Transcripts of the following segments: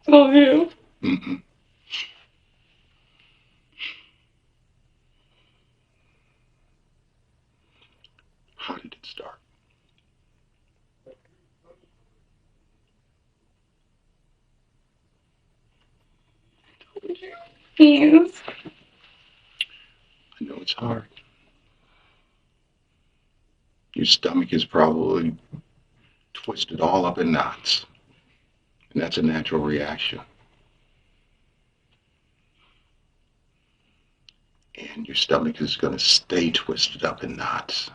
Love you. Mm-hmm. How did it start? Yes. I know it's hard. Your stomach is probably twisted all up in knots, and that's a natural reaction. And your stomach is going to stay twisted up in knots.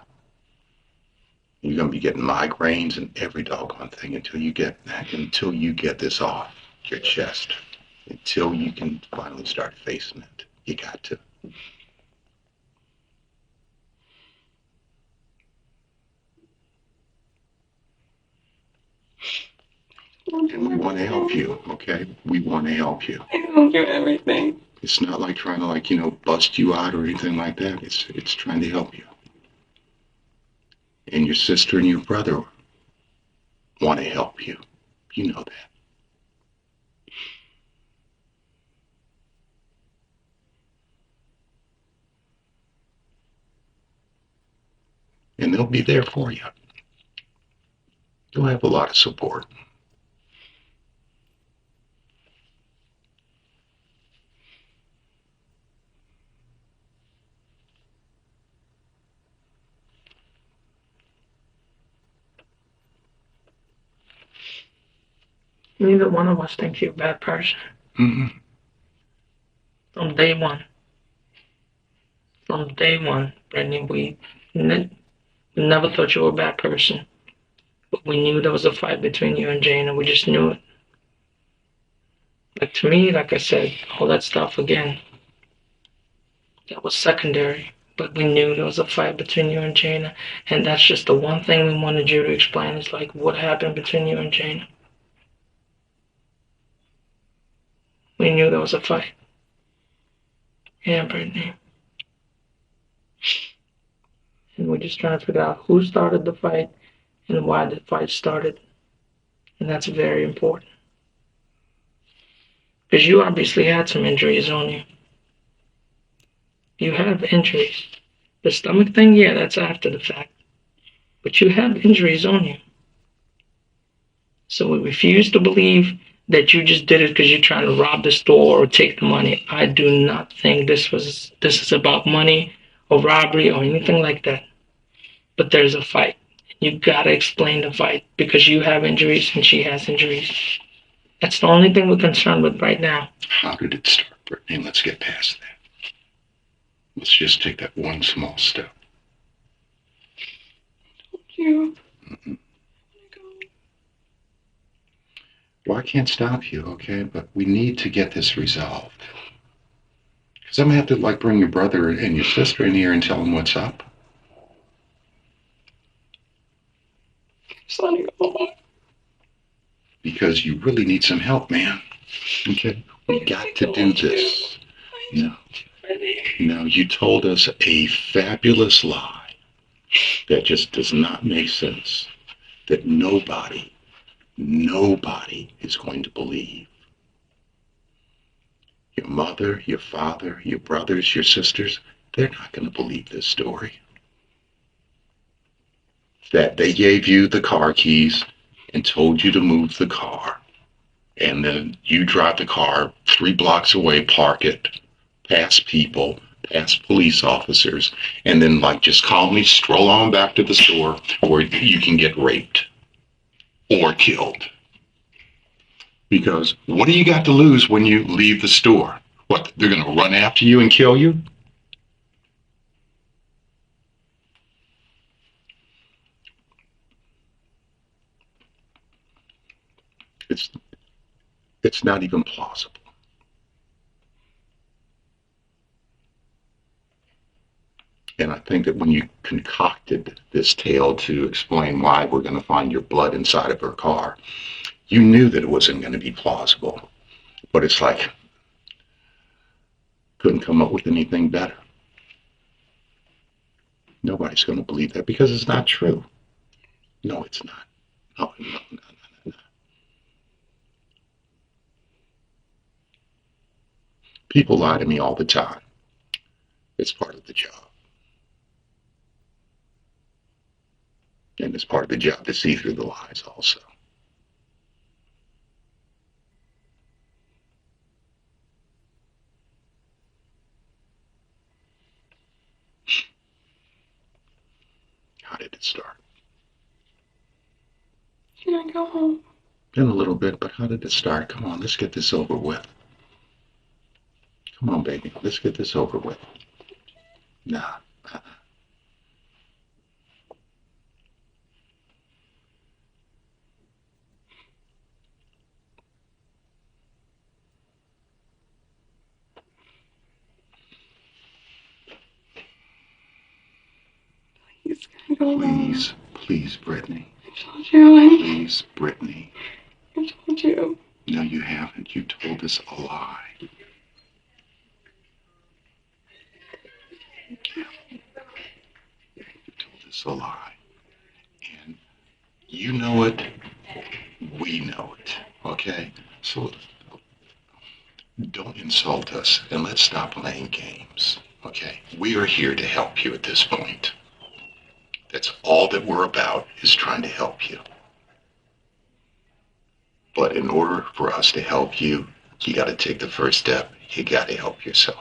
You're going to be getting migraines and every doggone thing until you get this off your chest. Until you can finally start facing it. You got to. And we want to help you, okay? We want to help you. I don't do everything. It's not like trying to bust you out or anything like that. It's trying to help you. And your sister and your brother want to help you. You know that. And they'll be there for you. You'll have a lot of support. Neither one of us thinks you're a bad person. Mm-hmm. From day one. From day one, Brittany, we never thought you were a bad person. But we knew there was a fight between you and Jane, and we just knew it. Like to me, like I said, all that stuff again, that was secondary. But we knew there was a fight between you and Jana, and that's just the one thing we wanted you to explain is like what happened between you and Jana. We knew there was a fight. Yeah, Brittany. And we're just trying to figure out who started the fight and why the fight started. And that's very important. Because you obviously had some injuries on you. You have injuries. The stomach thing, yeah, that's after the fact. But you have injuries on you. So we refuse to believe that you just did it because you're trying to rob the store or take the money. I do not think this is about money or robbery or anything like that. But there's a fight. You gotta explain the fight because you have injuries and she has injuries. That's the only thing we're concerned with right now. How did it start, Brittany? Let's get past that. Let's just take that one small step. You. Mm-hmm. Well, I can't stop you, okay? But we need to get this resolved. Because I'm going to have to, bring your brother and your sister in here and tell them what's up. Sonny, oh. Because you really need some help, man. Okay? We got to do this. No. No, you told us a fabulous lie that just does not make sense. That nobody is going to believe. Your mother, your father, your brothers, your sisters, they're not going to believe this story. That they gave you the car keys and told you to move the car. And then you drive the car 3 blocks away, park it, past people, past police officers, and then just calmly stroll on back to the store where you can get raped or killed. Because what do you got to lose when you leave the store? What, they're going to run after you and kill you? It's it's not even plausible. And I think that when you concocted this tale to explain why we're going to find your blood inside of her car, you knew that it wasn't going to be plausible. But it's like, couldn't come up with anything better. Nobody's going to believe that because it's not true. No, it's not. No, no, no, no, no. People lie to me all the time. It's part of the job. And it's part of the job to see through the lies also. How did it start? Can I go home? In a little bit, but how did it start? Come on, let's get this over with. Come on, baby, let's get this over with. Nah. Please, can I go home? Please, please, Brittany. I told you. Please, Brittany. I told you. No, you haven't. You told us a lie. You told us a lie. And you know it. We know it. Okay? So don't insult us and let's stop playing games. Okay? We are here to help you at this point. That's all that we're about, is trying to help you. But in order for us to help you, you got to take the first step. You got to help yourself.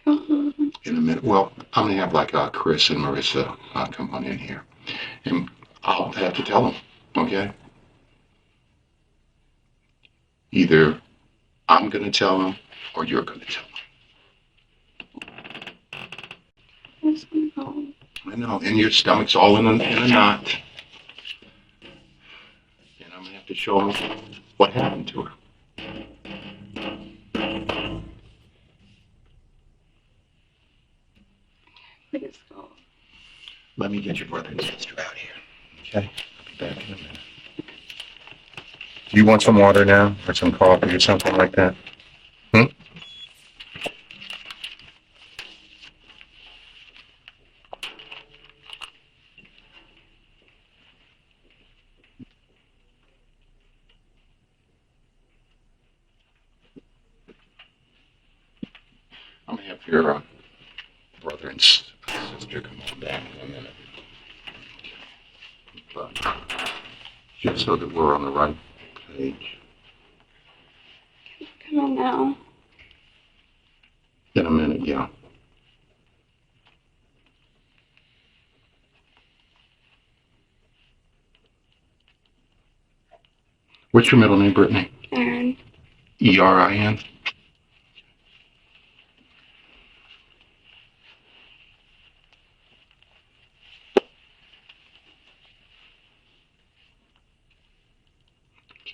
Go home. In a minute. Well, I'm going to have like Chris and Marissa come on in here. And I'll have to tell them, okay? Either I'm going to tell them or you're going to tell them. I just want to go home. I know, and your stomach's all in a knot. And I'm going to have to show them what happened to her. Please go. Let me get your brother and sister out here, okay? I'll be back in a minute. Do you want some water now, or some coffee, or something like that? I'm going to have your brother and sister come on back in a minute. But just so that we're on the right page. Come on now. In a minute, yeah. What's your middle name, Brittany? Aaron. Erin?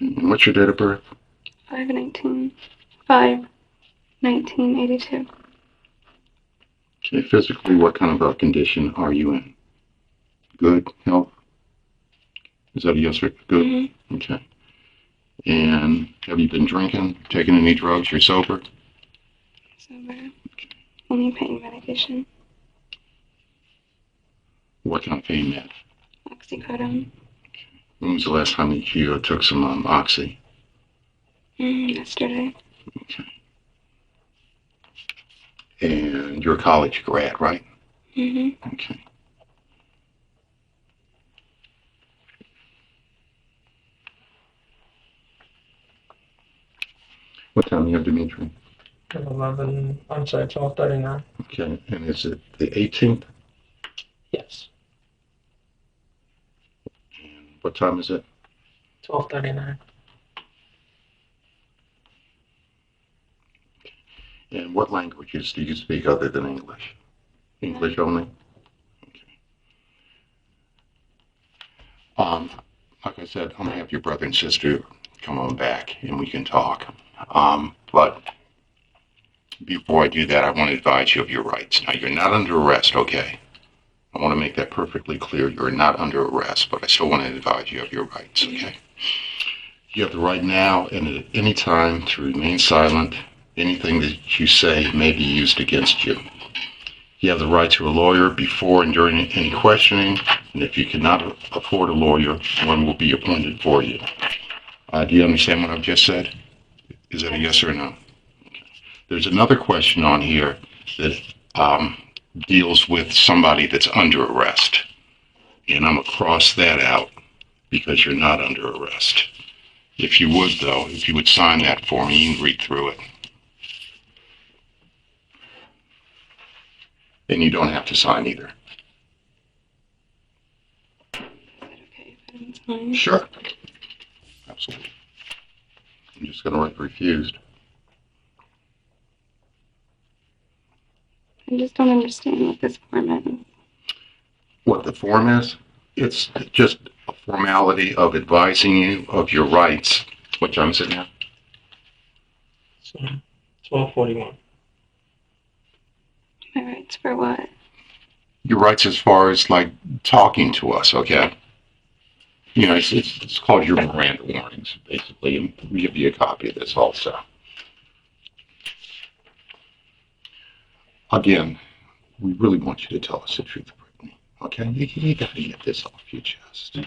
And what's your date of birth? 5/19. 5/19/82. Okay, physically, what kind of a condition are you in? Good health? Is that a yes or good? Mm-hmm. Okay. And have you been drinking, taking any drugs? You're sober? Sober. Okay. Only pain medication. What kind of pain med? Oxycodone. When was the last time that you took some oxy? Yesterday. Okay. And you're a college grad, right? Mm-hmm. Okay. What time do you have, Dimitri? 11, I'm sorry, 12:39. Okay, and is it the 18th? Yes, And what time is it? 12:39. And what languages do you speak other than English? English only? Okay. Like I said, I'm gonna have your brother and sister come on back and we can talk. But before I do that, I want to advise you of your rights. Now, you're not under arrest, okay? I want to make that perfectly clear. You're not under arrest, but I still want to advise you of your rights, okay? You have the right now and at any time to remain silent. Anything that you say may be used against you. You have the right to a lawyer before and during any questioning, and if you cannot afford a lawyer, one will be appointed for you. Do you understand what I've just said? Is that a yes or a no? Okay. There's another question on here that deals with somebody that's under arrest, and I'm going to cross that out because you're not under arrest. If you would, though, if you would sign that for me, you can read through it. And you don't have to sign either. Is it okay if I don't sign? Sure. Absolutely. I'm just going to write refused. I just don't understand what this form is. What the form is? It's just a formality of advising you of your rights. What time is it now? So 12:41. My rights for what? Your rights as far as like talking to us, okay? You know, it's called your Miranda warnings, basically, and we give you a copy of this also. Again, we really want you to tell us the truth, Brittany, okay? You got to get this off your chest.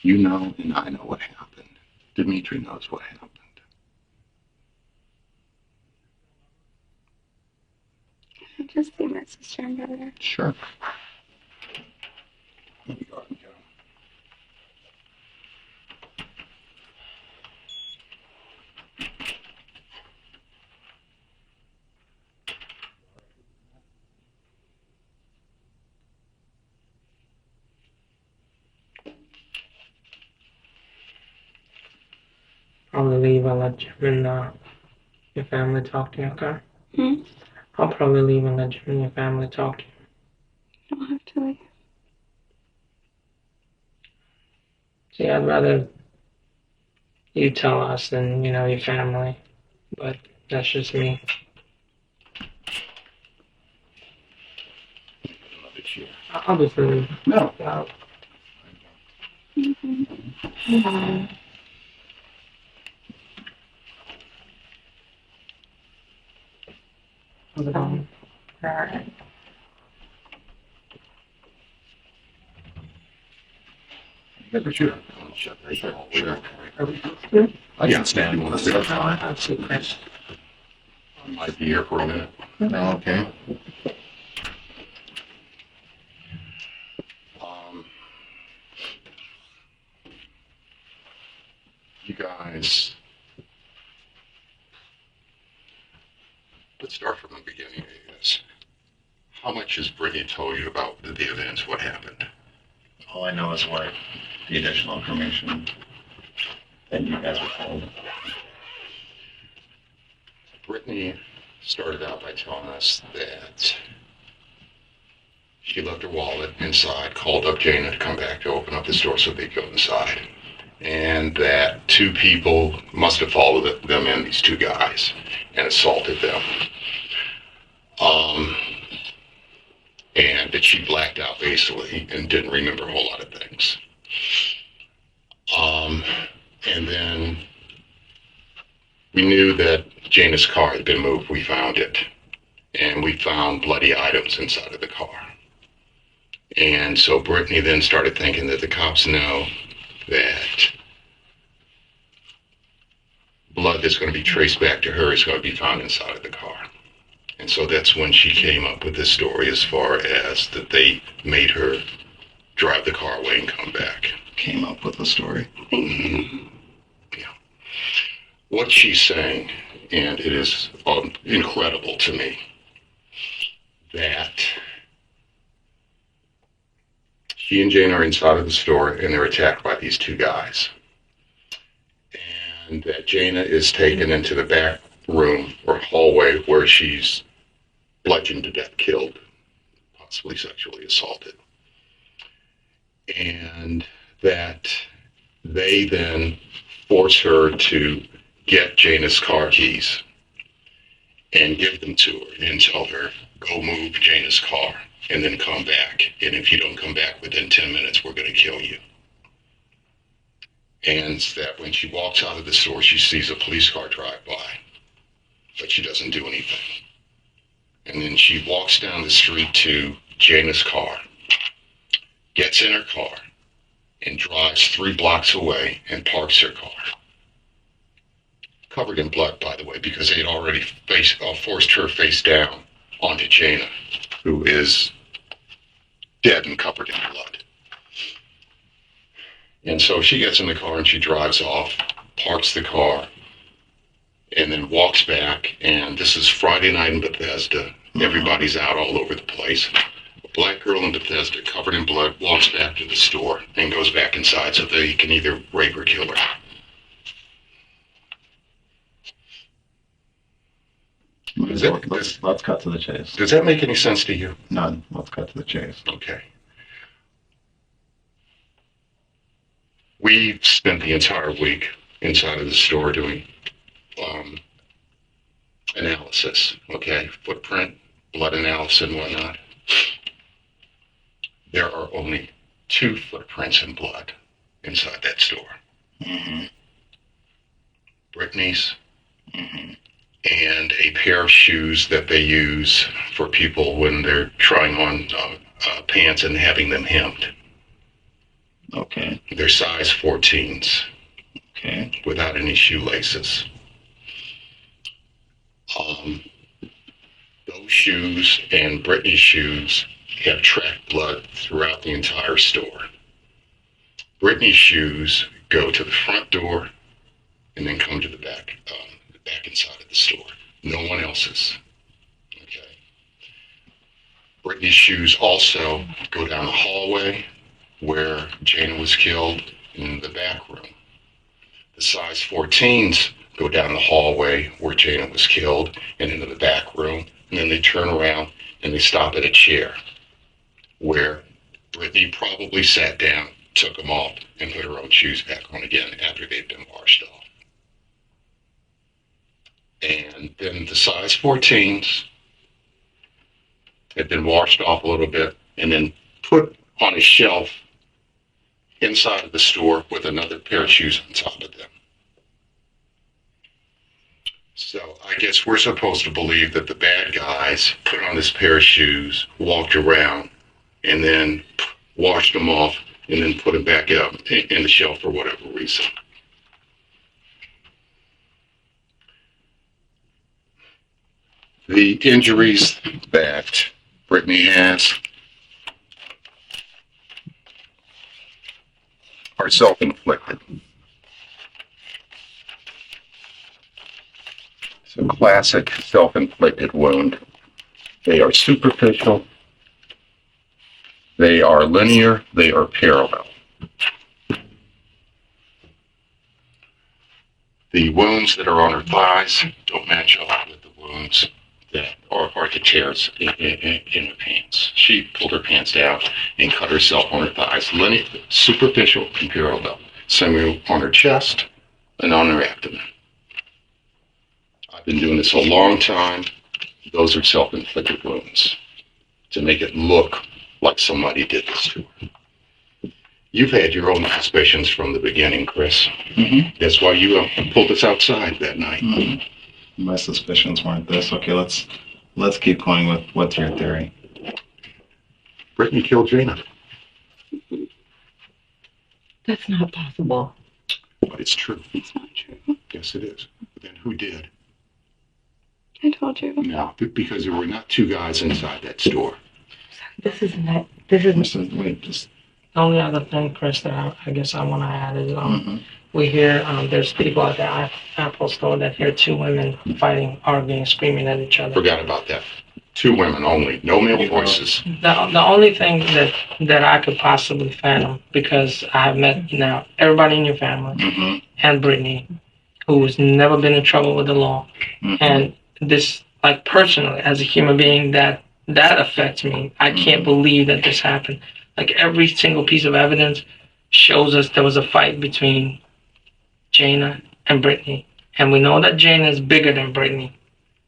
You know, and I know what happened. Dimitri knows what happened. I just see my sister and brother. Sure. Let me go ahead and get 'em. Probably leave. I'll let Jim and your family talk to you, okay? Hmm? I'll probably leave and let Jim and your family talk to you. You don't have to leave. See, I'd rather you tell us than, your family. But that's just me. Another chair. I'll just leave. No. Mm-hmm. Alright. Sure. Shut right there. Sure. Are we good? I can stand one. That's fine. I'll see Chris. I might be here for a minute. Okay. You guys, let's start from the beginning, I guess. How much has Brittany told you about the events? What happened? All I know is what the additional information that you guys were told. Brittany started out by telling us that she left her wallet inside, called up Jana to come back to open up the store so they'd go inside. And that two people must have followed them in, these two guys, and assaulted them. And that she blacked out basically and didn't remember a whole lot of things. And then we knew that Jana's car had been moved. We found it. And we found bloody items inside of the car. And so Brittany then started thinking that the cops know that blood that's going to be traced back to her is going to be found inside of the car. And so that's when she came up with this story as far as that they made her drive the car away and come back. Came up with the story. Thank you. Yeah. What she's saying, and it is incredible to me, that she and Jane are inside of the store and they're attacked by these two guys. And that Jana is taken into the back room or hallway where she's bludgeoned to death, killed, possibly sexually assaulted. And that they then force her to get Jana's car keys and give them to her and tell her, go move Jana's car and then come back. And if you don't come back within 10 minutes, we're going to kill you. and that when she walks out of the store, she sees a police car drive by, but she doesn't do anything. And then she walks down the street to Jana's car, gets in her car, and drives 3 blocks away and parks her car. Covered in blood, by the way, because they had already forced her face down onto Jana, who is dead and covered in blood. And so she gets in the car and she drives off, parks the car, and then walks back. And this is Friday night in Bethesda. Everybody's out all over the place. A black girl in Bethesda, covered in blood, walks back to the store and goes back inside so they can either rape or kill her. Let's cut to the chase. Does that make any sense to you? None. Let's cut to the chase. Okay. We spent the entire week inside of the store doing analysis, okay? Footprint, blood analysis, and whatnot. There are only 2 footprints in blood inside that store. Mm-hmm. Brittany's Mm-hmm. and a pair of shoes that they use for people when they're trying on pants and having them hemmed. Okay. They're size 14s Okay. without any shoelaces. Those shoes and Brittany's shoes have tracked blood throughout the entire store. Brittany's shoes go to the front door and then come to the back inside of the store. No one else's. Okay. Brittany's shoes also go down the hallway where Jana was killed in the back room. The size 14s go down the hallway where Jana was killed and into the back room, and then they turn around and they stop at a chair where Brittany probably sat down, took them off, and put her own shoes back on again after they'd been washed off. And then the size 14s had been washed off a little bit and then put on a shelf inside of the store with another pair of shoes on top of them. So I guess we're supposed to believe that the bad guys put on this pair of shoes, walked around, and then washed them off and then put them back up in the shelf for whatever reason. The injuries that Brittany has are self-inflicted. It's a classic self-inflicted wound. They are superficial, they are linear, they are parallel. The wounds that are on her thighs don't match up with the wounds that are the tears in her pants. She pulled her pants down and cut herself on her thighs. Linear, superficial, and parallel. Same on her chest and on her abdomen. I've been doing this a long time. Those are self-inflicted wounds to make it look like somebody did this to her. You've had your own suspicions from the beginning, Chris. Mm-hmm. That's why you pulled us outside that night. Mm-hmm. My suspicions weren't this. Okay, let's keep going with what's your theory. Brittany killed Jana. That's not possible. But it's true. It's not true. Yes, it is. But then who did? I told you. No, because there were not 2 guys inside that store. This isn't it. This isn't. Wait, just. The only other thing, Chris, that I guess I want to add is Mm-hmm. we hear there's people at the Apple store that hear 2 women fighting, arguing, screaming at each other. Forgot about that. 2 women only. No male voices. The only thing that I could possibly fathom, because I have met now everybody in your family Mm-hmm. and Brittany, who's never been in trouble with the law, Mm-hmm. and this, like, personally, as a human being, that affects me. I can't believe that this happened. Like, every single piece of evidence shows us there was a fight between Jana and Brittany. And we know that Jana is bigger than Brittany.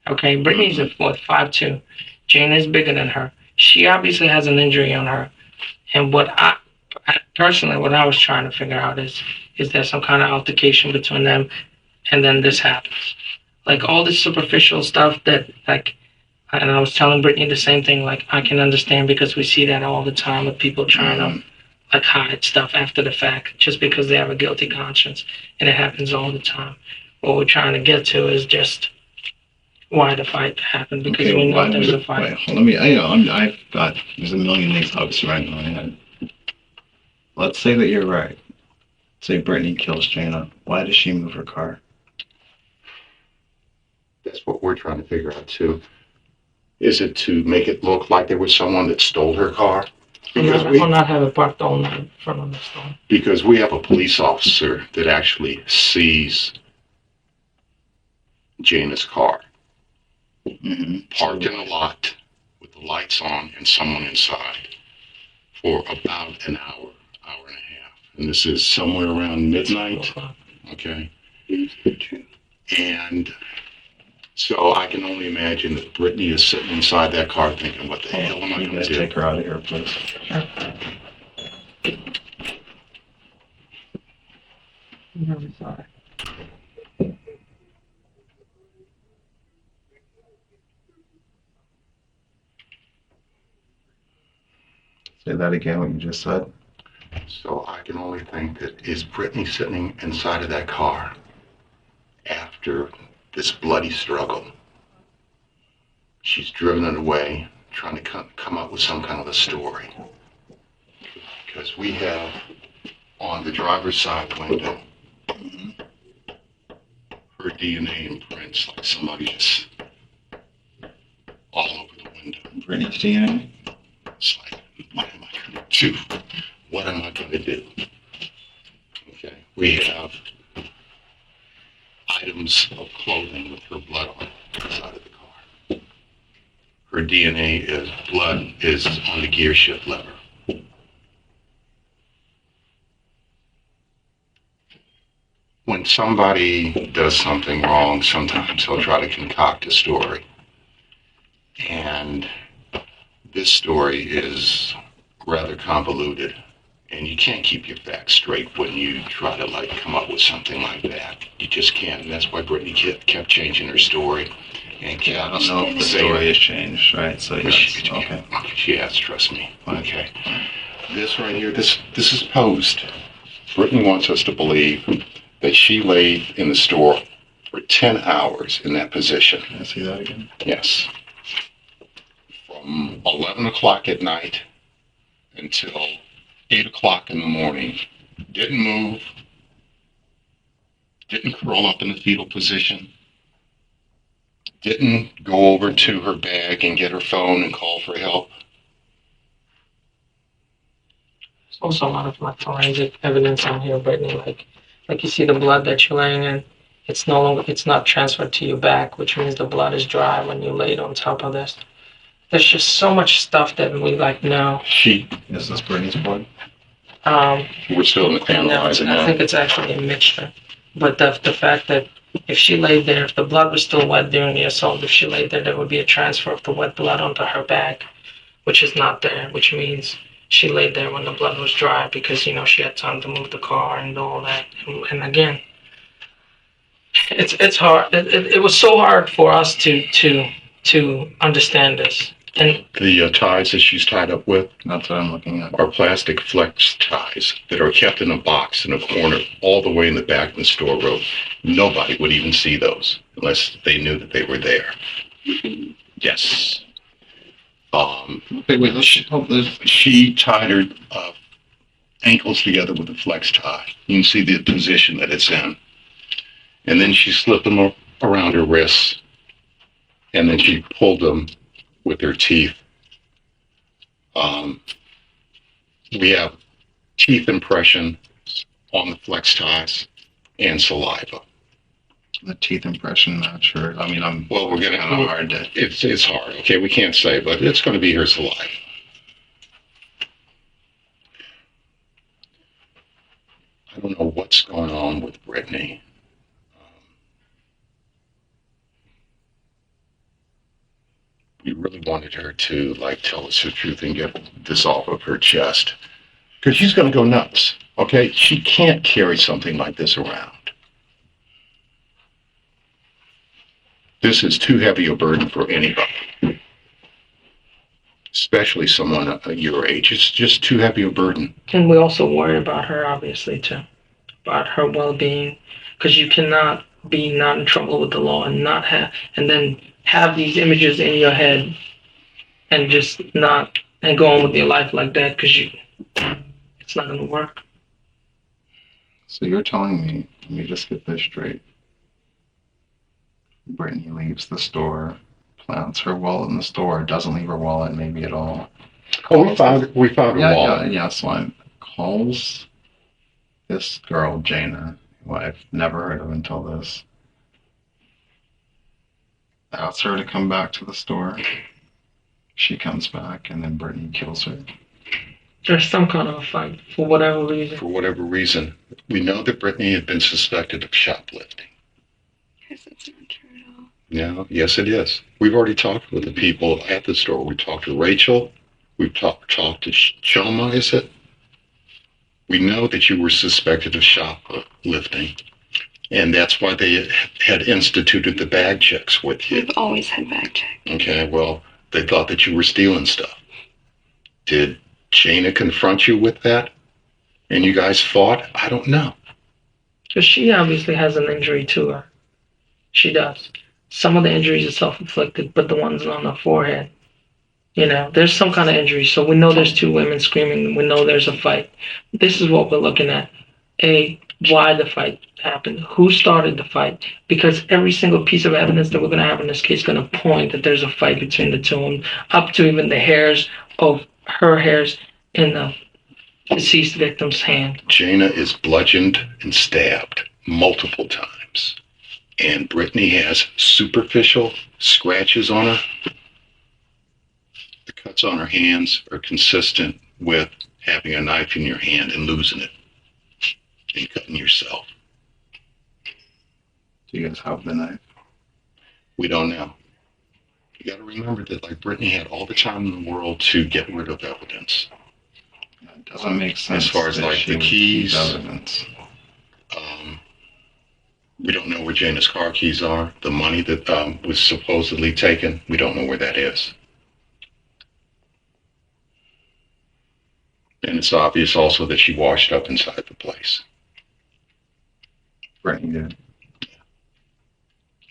Okay, Brittany's a 5'2". Jana is bigger than her. She obviously has an injury on her. And what I personally, what I was trying to figure out is, Is there some kind of altercation between them? And then this happens. Like all this superficial stuff that like, and I was telling Brittany the same thing. Like I can understand because we see that all the time with people trying to like hide stuff after the fact just because they have a guilty conscience, and it happens all the time. What we're trying to get to is just why the fight happened because we know there's a fight. Wait, let me, I've got, there's a million things obviously right in my head. Let's say that you're right. Say Brittany kills Jana. Why does she move her car? That's what we're trying to figure out too. Is it to make it look like there was someone that stole her car? Or not have it parked all night in front of the store. Because we have a police officer that actually sees Jana's car parked in a lot with the lights on and someone inside for about an hour, hour and a half. And this is somewhere around midnight. Okay. True. And so I can only imagine that Brittany is sitting inside that car thinking, what the hell am I You going guys to do? take her out of here, please. I'm really sorry. Say that again, what you just said. So I can only think that is Brittany sitting inside of that car after this bloody struggle. She's driven it away, trying to come up with some kind of a story. Because we have on the driver's side window her DNA imprints, like somebody is all over the window. Brittany's DNA? It's like, what am I going to do? What am I going to do? Okay, we have items of clothing with her blood on it inside of the car. Her DNA is blood is on the gear shift lever. When somebody does something wrong, sometimes they'll try to concoct a story. And this story is rather convoluted. And you can't keep your facts straight when you try to like come up with something like that. You just can't. And that's why Brittany kept changing her story. And kept I don't know if the story has changed, right? So yes, okay. She has, trust me. Okay. This right here, this is posed. Brittany wants us to believe that she laid in the store for 10 hours in that position. Can I see that again? Yes. From 11 o'clock at night until 8 o'clock in the morning. Didn't move. Didn't curl up in the fetal position. Didn't go over to her bag and get her phone and call for help. There's also a lot of like forensic evidence on here, Brittany. Like you see the blood that you're laying in. It's no longer, it's not transferred to your back, which means the blood is dry when you lay it on top of this. There's just so much stuff that we like know. Is this Brittany's blood? We're still analyzing I that. think it's actually a mixture. But the fact that if she laid there, if the blood was still wet during the assault, if she laid there, there would be a transfer of the wet blood onto her back, which is not there, which means she laid there when the blood was dry because, you know, she had time to move the car and do all that. And again, it's hard. It was so hard for us to understand this. And The ties that she's tied up with That's what I'm looking at. are plastic flex ties that are kept in a box in a corner all the way in the back of the storeroom. Nobody would even see those unless they knew that they were there. Yes. Okay, wait, She tied her ankles together with a flex tie. You can see the position that it's in. And then she slipped them around her wrists. And then she pulled them with her teeth. We have teeth impression on the flex ties and saliva. the teeth impression, not sure. I mean, Well, we're gonna kind of hard to. It's hard. Okay, we can't say, but it's going to be her saliva. I don't know what's going on with Brittany. We really wanted her to like tell us the truth and get this off of her chest, because she's going to go nuts. Okay, she can't carry something like this around. This is too heavy a burden for anybody, especially someone your age. It's just too heavy a burden. And we also worry about her, obviously, too, about her well-being, because you cannot be not in trouble with the law and not have, and then have these images in your head and just not and go on with your life like that because it's not going to work. So you're telling me, let me just get this straight. Brittany leaves the store, plants her wallet in the store, doesn't leave her wallet maybe at all. Oh, we found her wallet. Yeah, so I calls this girl, Jaina, who I've never heard of until this. Asks her to come back to the store. She comes back, and then Brittany kills her. There's some kind of a fight for whatever reason. For whatever reason, we know that Brittany had been suspected of shoplifting. Yes, that's not true at all. No, yes, it is. We've already talked with the people at the store. We talked to Rachel. We've talked to Shoma, is it? We know that you were suspected of shoplifting, and that's why they had instituted the bag checks with you. We've always had bag checks. Okay, well, they thought that you were stealing stuff. Did Jaina confront you with that? And you guys fought? I don't know. Because she obviously has an injury to her. She does. Some of the injuries are self-inflicted, but the ones on her forehead, there's some kind of injury. So we know there's two women screaming. We know there's a fight. This is what we're looking at. Why the fight happened. Who started the fight? Because every single piece of evidence that we're going to have in this case is going to point that there's a fight between the two of them, up to even the hairs of her hairs in the deceased victim's hand. Jaina is bludgeoned and stabbed multiple times. And Brittany has superficial scratches on her. The cuts on her hands are consistent with having a knife in your hand and losing it and cutting yourself. Do you guys have the knife? We don't know. You got to remember that, like, Brittany had all the time in the world to get rid of evidence. It doesn't make sense. As far as, that like, she the would keep keys. Evidence. We don't know where Jaina's car keys are. The money that was supposedly taken, we don't know where that is. And it's obvious also that she washed up inside the place. Brittany did.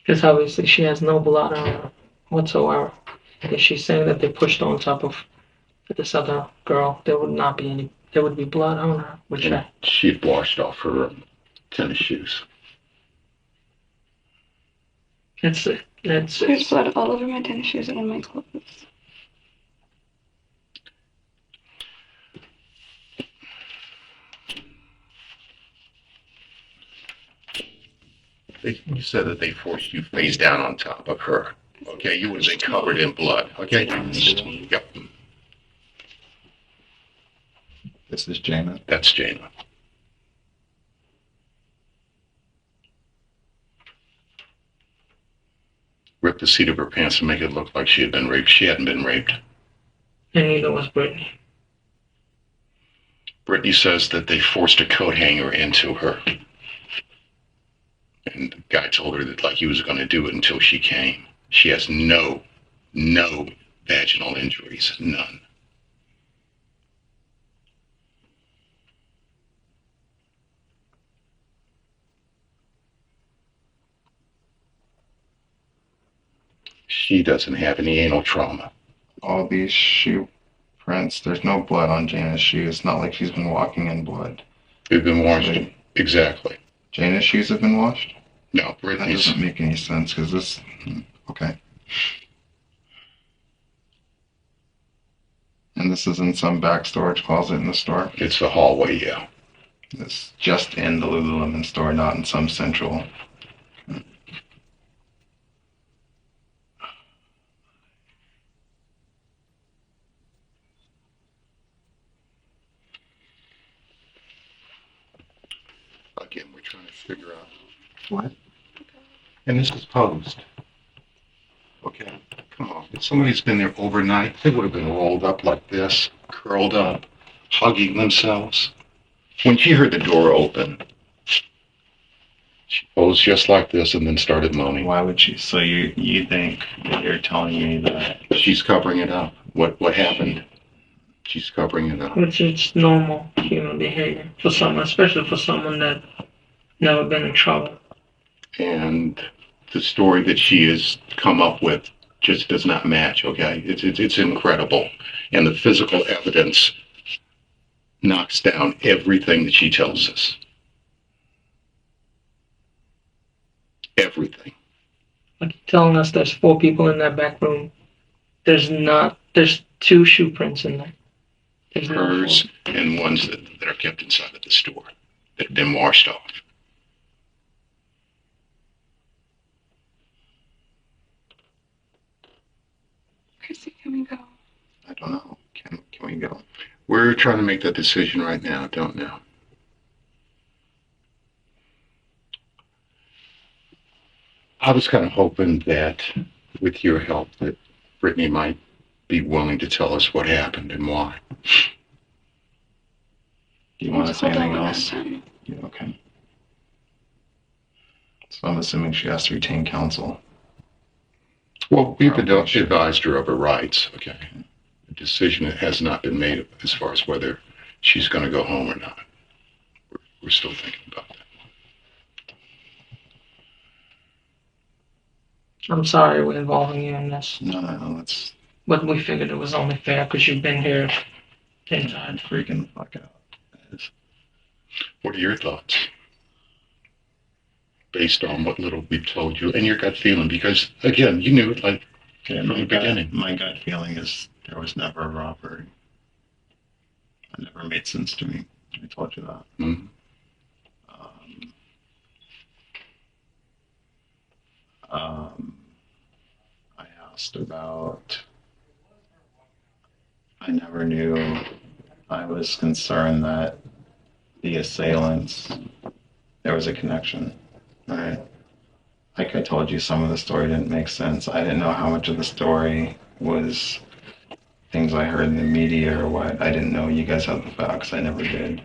Because obviously she has no blood on her whatsoever. If she's saying that they pushed on top of this other girl, there would be blood on her, which She had washed off her tennis shoes. There's blood all over my tennis shoes and on my clothes. You said that they forced you face down on top of her. Okay, you would have been covered in blood. Okay? Yep, This is Jaina. that's Jaina. Rip the seat of her pants and make it look like she had been raped. She hadn't been raped. and neither was Brittany. Brittany says that they forced a coat hanger into her. And the guy told her that, like, he was going to do it until she came. She has no vaginal injuries, none. She doesn't have any anal trauma. All these shoe prints, there's no blood on Jaina's shoes. It's not like she's been walking in blood. They've been washed. Right. Exactly. Jaina's shoes have been washed? No, That Brittany's. doesn't make any sense because this. Okay. And this is in some back storage closet in the store. It's the hallway, yeah. It's just in the Lululemon store, not in some central. Again, we're trying to figure out. What? And this is posed. Okay, come on. If somebody's been there overnight, they would have been rolled up like this, curled up, hugging themselves. When she heard the door open, she posed just like this and then started moaning. Why would she? So you think that you're telling me that She's covering it up. What happened? She's covering it up. Which is normal human behavior for someone, especially for someone that never been in trouble. And the story that she has come up with just does not match, okay? It's incredible. And the physical evidence knocks down everything that she tells us. Everything. Like telling us there's 4 people in that back room. There's 2 shoe prints in there. There's no Hers 4. and ones that are kept inside of the store that have been washed off. Chrissy, can we go? I don't know. Can we go? We're trying to make that decision right now. Don't know. I was kind of hoping that with your help that Brittany might be willing to tell us what happened and why. Do you want to say Hold on anything one else? second. Yeah, okay. So I'm assuming she has to retain counsel. Well, we've advised her of her rights, okay? The decision has not been made as far as whether she's going to go home or not. We're still thinking about that. I'm sorry we're involving you in this, No, that's but we figured it was only fair because you've been here 10 times. freaking the fuck out. What are your thoughts? Based on what little we've told you and your gut feeling, because again, you knew it like Okay, from the beginning. my gut feeling is there was never a robbery. It never made sense to me. I told you that. Mhm. I asked about. I never knew. I was concerned that the assailants, there was a connection, right? Like I told you, some of the story didn't make sense. I didn't know how much of the story was things I heard in the media or what. I didn't know you guys had the facts. I never did.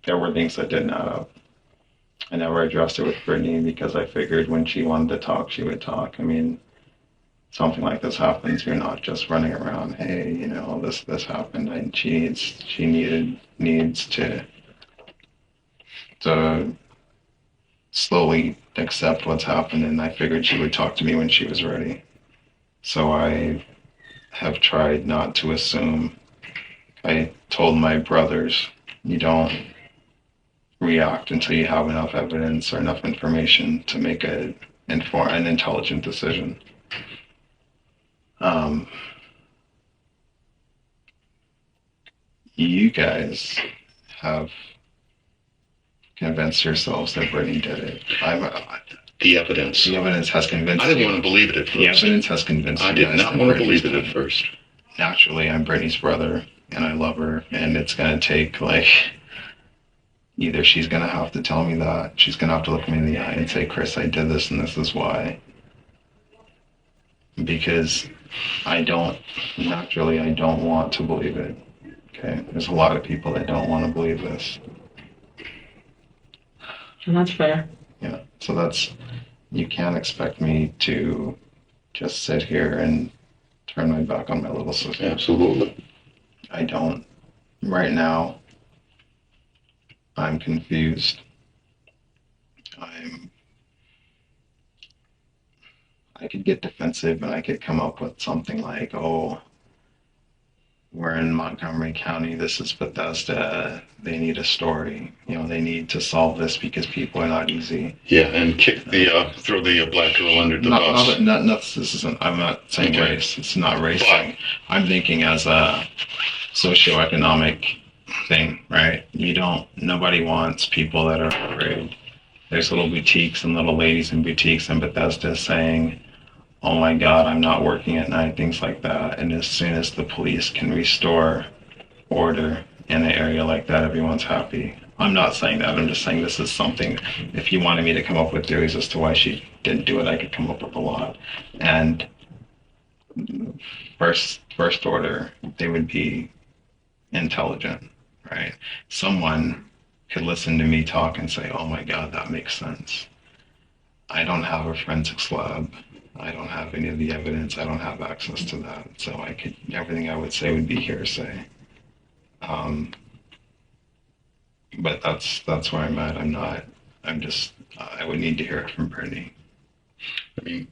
There were things that didn't add up. I never addressed it with Brittany because I figured when she wanted to talk, she would talk. I mean, something like this happens, you're not just running around, hey, this happened, and she needs to slowly accept what's happened, and I figured she would talk to me when she was ready. So I have tried not to assume. I told my brothers, you don't react until you have enough evidence or enough information to make an intelligent decision. You guys have convinced yourselves that Brittany did it. The evidence. The evidence has convinced I didn't you. want to believe it at The first. evidence has convinced I you did guys not that want to Brittany's believe it done at first. Naturally, I'm Brittany's brother, and I love her, and it's going to take, either she's going to have to tell me that, she's going to have to look me in the eye and say, Chris, I did this, and this is why. Because I don't want to believe it. Okay? There's a lot of people that don't want to believe this. And that's fair. Yeah. So you can't expect me to just sit here and turn my back on my little sister. Absolutely. I don't. Right now, I'm confused. I could get defensive and I could come up with something like, oh, we're in Montgomery County, this is Bethesda, they need a story. They need to solve this because people are not easy. Yeah, and throw the black girl under the bus. This isn't, I'm not saying Okay. race, it's not race. But I'm thinking as a socioeconomic thing, right? Nobody wants people that are afraid. There's little boutiques and little ladies in boutiques in Bethesda saying, oh my God, I'm not working at night, things like that. And as soon as the police can restore order in an area like that, everyone's happy. I'm not saying that. I'm just saying this is something, if you wanted me to come up with theories as to why she didn't do it, I could come up with a lot. And first order, they would be intelligent, right? Someone could listen to me talk and say, oh my God, that makes sense. I don't have a forensics lab. I don't have any of the evidence. I don't have access to that. So everything I would say would be hearsay. But that's where I'm at. I would need to hear it from Brittany. I mean,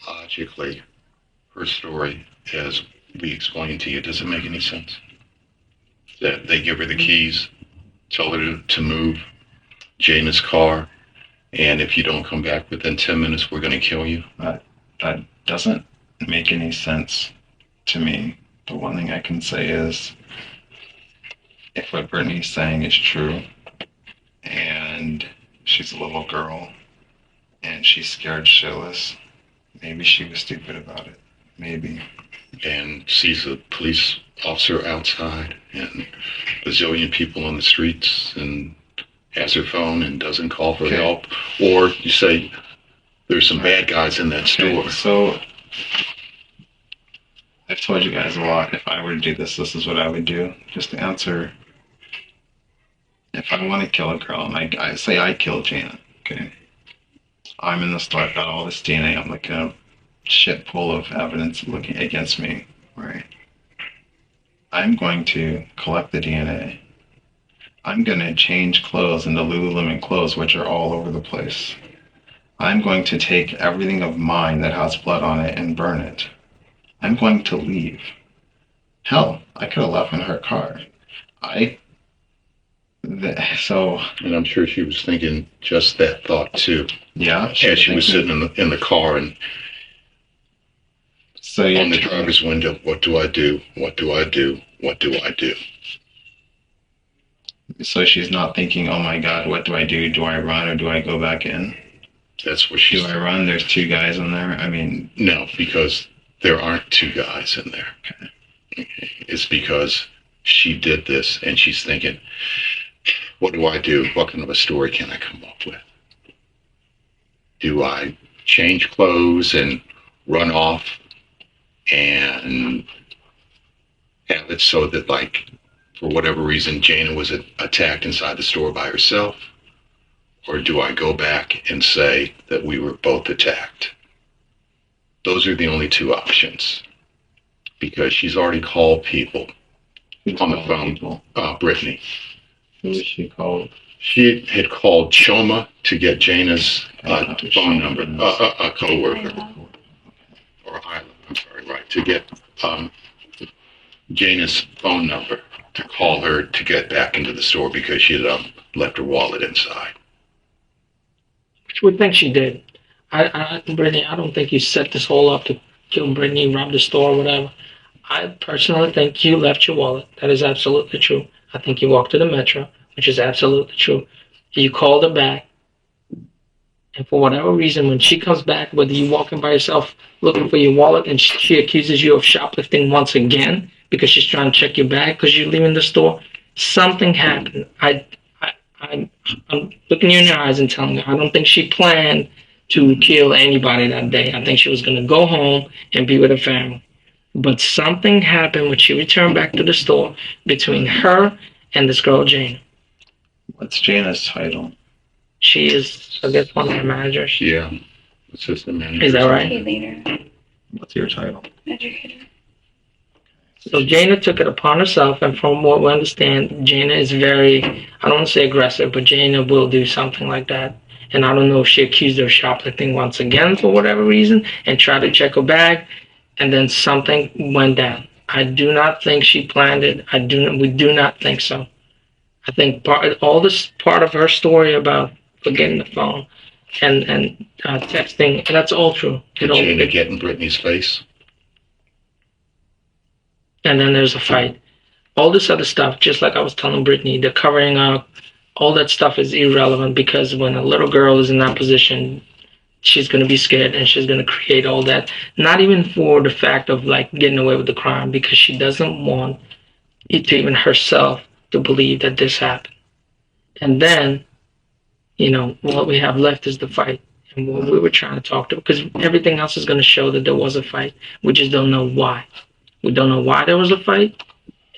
logically, her story, as we explained to you, does it make any sense? That they give her the keys, tell her to move Jana's car, and if you don't come back within 10 minutes, we're going to kill you? That doesn't make any sense to me. The one thing I can say is, if what Brittany's saying is true, and she's a little girl, and she's scared shitless, maybe she was stupid about it. Maybe. And sees a police officer outside and a zillion people on the streets and has her phone and doesn't call for help. Or you say there's some bad guys in that store. So I've told you guys a lot. If I were to do this is what I would do. Just to answer, if I want to kill a girl, and I say I killed Jana, okay? I'm in the store, I've got all this DNA, I'm looking at a shit full of evidence looking against me, right? I'm going to collect the DNA. I'm going to change clothes into Lululemon clothes, which are all over the place. I'm going to take everything of mine that has blood on it and burn it. I'm going to leave. Hell, I could have left in her car. And I'm sure she was thinking just that thought too. Yeah. As she was sitting in the car and on the driver's window, what do I do? What do I do? What do I do? So she's not thinking, oh my God, what do I do? Do I run or do I go back in? That's what she's... Do I run? There's two guys in there? I mean... No, because there aren't two guys in there. Okay. It's because she did this and she's thinking, what do I do? What kind of a story can I come up with? Do I change clothes and run off and have it so that, like, for whatever reason, Jana was attacked inside the store by herself? Or do I go back and say that we were both attacked? Those are the only two options. Because she's already called people on the phone. Brittany. Who was she called? She had called Choma to get Jana's phone number, a co-worker. Or Isla, I'm sorry, right, to get Jana's phone number to call her to get back into the store because she had left her wallet inside. Which would think she did. Brittany, I don't think you set this whole up to kill Brittany, rob the store, or whatever. I personally think you left your wallet. That is absolutely true. I think you walked to the Metro, which is absolutely true. You called her back. And for whatever reason, when she comes back, whether you're walking by yourself looking for your wallet and she accuses you of shoplifting once again because she's trying to check your bag because you're leaving the store, something happened. I'm looking you in your eyes and telling you, I don't think she planned to kill anybody that day. I think she was going to go home and be with her family. But something happened when she returned back to the store between her and this girl, Jana. What's Jana's title? She is, I guess, one of the managers. Yeah, assistant manager. Is that right? Leader, What's your title? educator. So Jana took it upon herself, and from what we understand, Jana is very, I don't want to say aggressive, but Jana will do something like that. And I don't know if she accused her of shoplifting once again for whatever reason and tried to check her bag, and then something went down. I do not think she planned it. We do not think so. I think all this part of her story about forgetting the phone and texting, that's all true. Did Jana get in Brittany's face? And then there's a fight. All this other stuff, just like I was telling Brittany, the covering up, all that stuff is irrelevant because when a little girl is in that position, she's going to be scared and she's going to create all that. Not even for the fact of like getting away with the crime, because she doesn't want it to even herself to believe that this happened. And then, what we have left is the fight. And what we were trying to talk to, because everything else is going to show that there was a fight. We just don't know why. We don't know why there was a fight.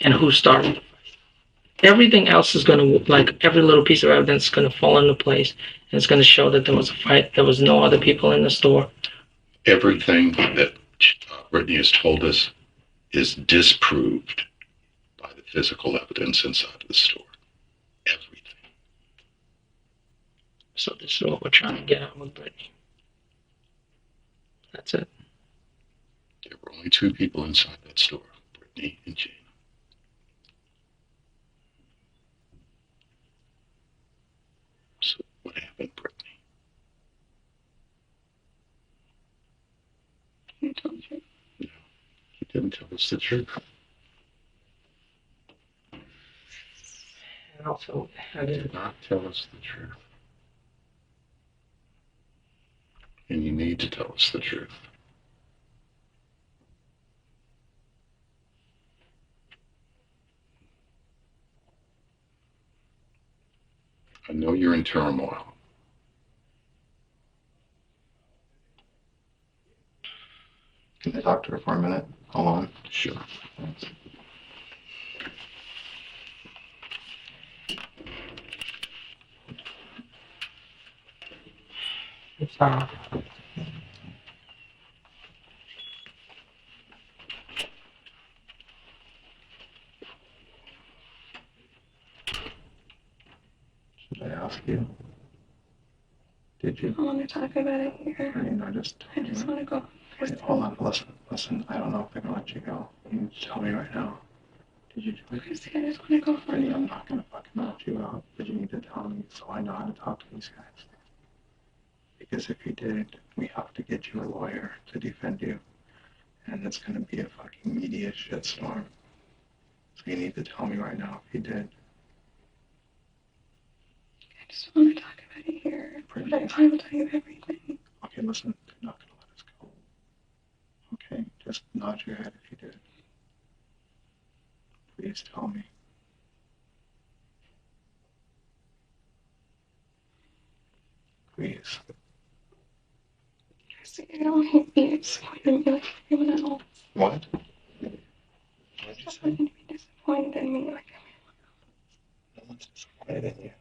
and who started. Everything else is going to, like, every little piece of evidence is going to fall into place, and it's going to show that there was a fight. There was no other people in the store. Everything that Brittany has told us is disproved by the physical evidence inside of the store. Everything. So this is what we're trying to get at with Brittany. That's it. There were only two people inside that store, Brittany and Jane. So what happened, Brittany? I told you. You didn't tell us the truth. And also, I You didn't. did not tell us the truth. And you need to tell us the truth. I know you're in turmoil. Can I talk to her for a minute? Hold on. Sure. It's Should I ask you? Did you? I want to talk about it here. I mean, I just want to go. Wait, hold on. Listen. I don't know if they're gonna let you go. You need to tell me right now. Did you do it? Chrissy, I just want to go for Brittany, it. I'm not gonna fucking let you out, but you need to tell me so I know how to talk to these guys. Because if you did, we have to get you a lawyer to defend you. And it's gonna be a fucking media shitstorm. So you need to tell me right now if you did. I just want to talk about it here. But I will tell you everything. Okay, listen, they're not gonna let us go. Okay, just nod your head if you did. Please tell me. Please. Chrissy, I don't want you to be disappointed in me like everyone else. What? I don't want you to be disappointed in me like No one's disappointed in you.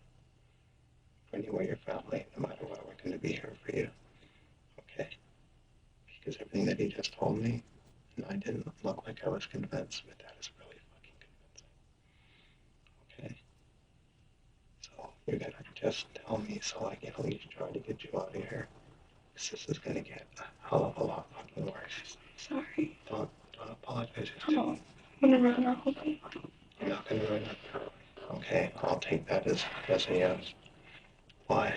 When you were your family, no matter what, we're going to be here for you. Okay? Because everything that he just told me, and I didn't look like I was convinced, but that is really fucking convincing. Okay? So you're going to just tell me so I can at least try to get you out of here. Because this is going to get a hell of a lot fucking worse. sorry. Don't apologize. I'm gonna ruin our whole thing. You're not going to ruin it. Okay? I'll take that as a yes. Why?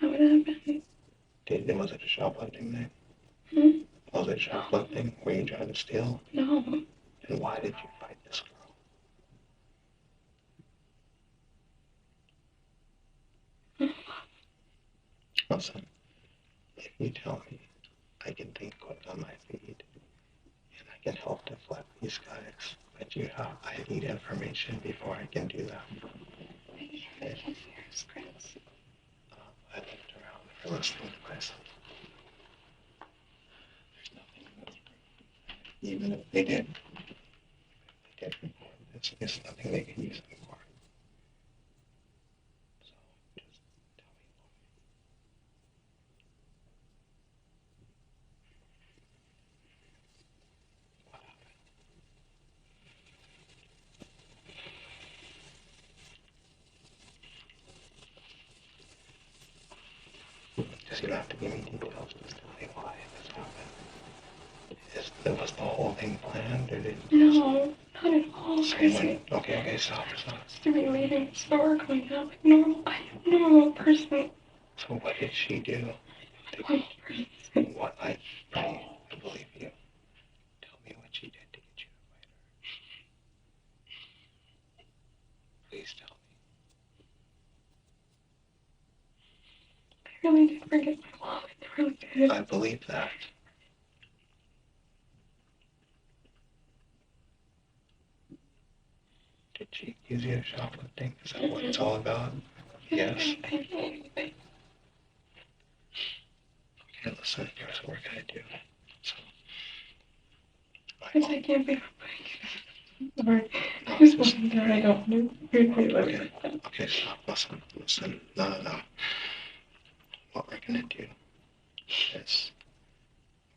What would happen? Was it a shoplifting thing? Hmm? Was it shoplifting? Were you trying to steal? No. And why did you fight this girl? Listen, if you tell me, I can think what's on my feed, and I can help deflect these guys. But I need information before I can do that. Okay. I looked around for listening to myself. There's nothing in this room. Even if they did report this, there's nothing they can use it for. So just tell me what happened. Just you don't have to give me details. Just tell me why this happened. Was the whole thing planned, or did No, not at all, Chrissy. Okay, stop. Just to be leaving the store, going out like normal. I am a normal person. So what did she do? Normal person. What I believe you. Tell me what she did to get you to fight her. Please tell me. I really did forget my wallet. I really did. I believe that. Did she accuse you of shoplifting? Is that what it's all about? Yes. Anything. Okay, listen, here's what we're gonna do. So, Because I can't be Sorry. No, I just just, wasn't there. I don't know. okay. Okay, stop. Listen. No. What we're gonna do is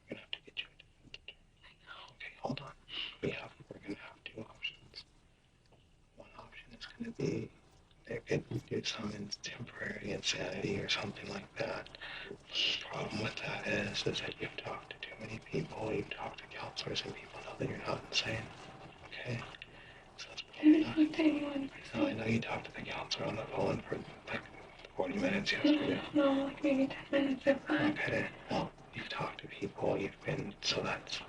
we're gonna have to get you a different attorney. Okay, hold on. We're gonna have two options. One option is gonna be they could do some temporary insanity or something like that. The problem with that is that you've talked to too many people, you've talked to counselors, and people know that you're not insane. Okay? So that's I probably haven't not. talked to anyone. No, I know you talked to the counselor on the phone for like 40 minutes yesterday. No, like maybe 10 minutes if that. Okay, well, you've talked to people, so that's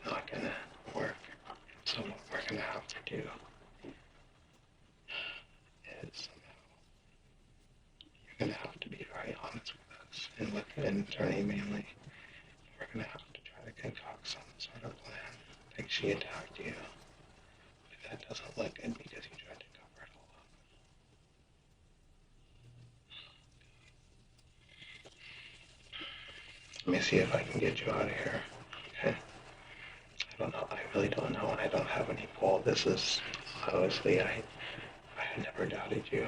not gonna work. So what we're gonna have to do is you're gonna have to be very honest with us and with the attorney mainly. We're gonna have to try to concoct some sort of plan. Like she attacked you. But that doesn't look good because you tried to cover it all up. Let me see if I can get you out of here. Okay? I don't know. I really don't know, and I don't have any pull. This is obviously I never doubted you.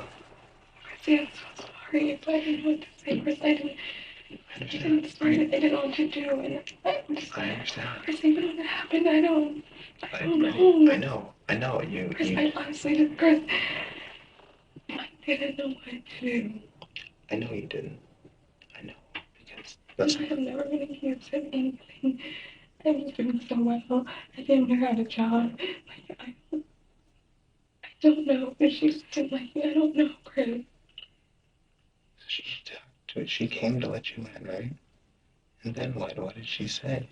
Chrissy, I'm so sorry if I didn't know what to say. Chris, I didn't start it. I didn't know what to do. And I understand. Chris, even when it happened, I don't Brittany, know. I know. Chris, I honestly did. Chris, I didn't know what to do. I know you didn't. I know. Because And I have never been accused of anything. I was doing so well. I didn't know how to job. Like, I don't know if she just didn't like me. I don't know, Chris. she came to let you in, right? And then what? What did she say?